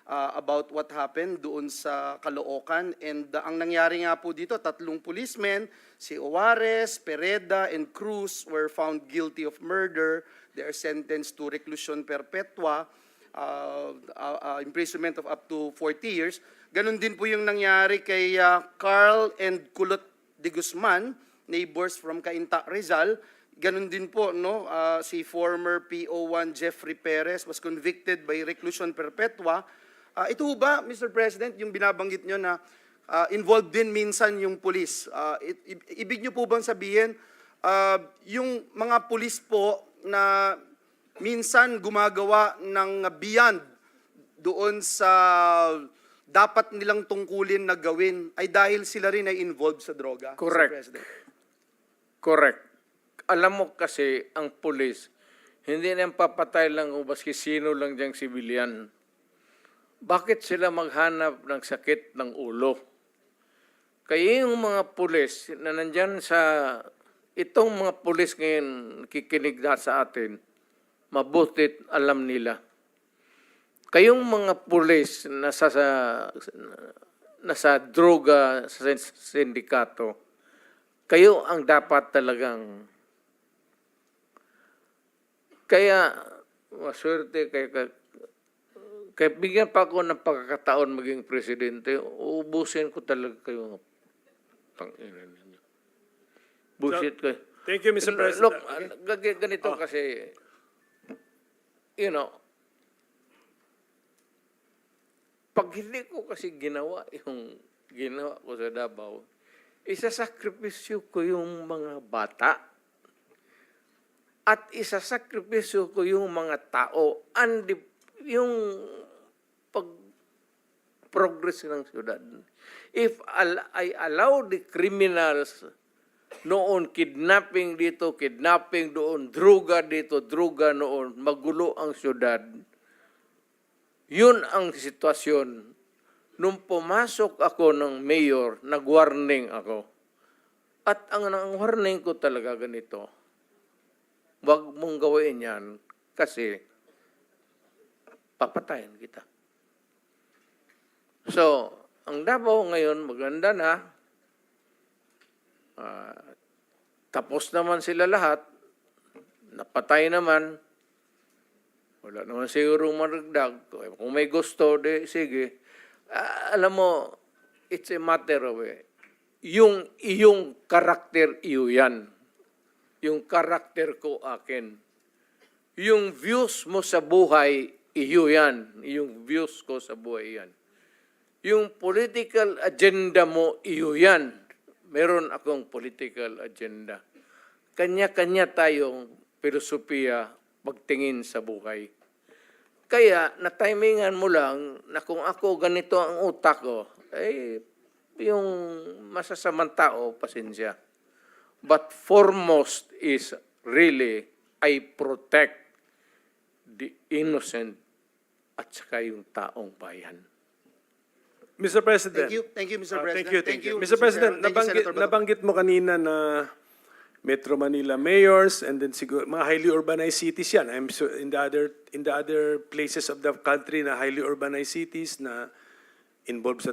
about what happened doon sa Caloocan. And ang nangyari nga po dito, 3 policemen, si Juarez, Pereda, and Cruz were found guilty of murder. They are sentenced to reclusion perpetua, imprisonment of up to 40 years. Ganon din po yung nangyari kay Carl and Kulot de Guzman, neighbors from Cainta, Rizal. Ganon din po, no, si former PO1 Jeffrey Perez was convicted by reclusion perpetua. Ito ba, Mr. President, yung binabanggit nyo na involved din minsan yung pulis? Ibig nyo po bang sabihin, yung mga pulis po na minsan gumagawa ng beyond doon sa dapat nilang tungkulin na gawin ay dahil sila rin ay involved sa droga? Correct. Mr. President. Correct. Alam mo kasi, ang pulis, hindi na papatay lang o baski sino lang diyang sibilyan. Bakit sila maghanap ng sakit ng ulo? Kaya yung mga pulis na nandyan sa, itong mga pulis ngayon kikinig na sa atin, mabutit alam nila. Kayong mga pulis na nasa droga sa sindikato, kayo ang dapat talagang. Kaya, maswerte, kaya bigyan pa ako ng pagkakataon maging presidente, uubusin ko talaga kayo. Tangina ninyo. Bullshit kayo. Thank you, Mr. President. Look, ganito kasi, you know, pag hindi ko kasi ginawa yung ginawa ko sa Davao, isasakripisyo ko yung mga bata at isasakripisyo ko yung mga tao and yung pag-progress ng syudad. If I allow the criminals noon, kidnapping dito, kidnapping doon, druga dito, druga noon, magulo ang syudad, yun ang sitwasyon. Nung pumasok ako ng mayor, nag-warning ako. At ang warning ko talaga ganito, wag mong gawin yan kasi papatayin kita. So, ang Davao ngayon, maganda na. Tapos naman sila lahat. Napatay naman. Wala naman siguro maragdag. Kung may gusto, sige. Alam mo, it's a matter of yung iyong karakter, iyo yan. Yung karakter ko akin. Yung views mo sa buhay, iyo yan. Yung views ko sa buhay yan. Yung political agenda mo, iyo yan. Meron akong political agenda. Kanya-kanya tayong filosofiya pagtingin sa buhay. Kaya, na-timingan mo lang na kung ako ganito ang utak ko, yung masasamang tao, pasensya. But foremost is really, I protect the innocent at saka yung taong bayan. Mr. President. Thank you, Mr. President. Thank you. Mr. President, nabanggit mo kanina na Metro Manila mayors and then siguro mga highly urbanized cities yan. I'm sure in the other places of the country na highly urbanized cities na involved sa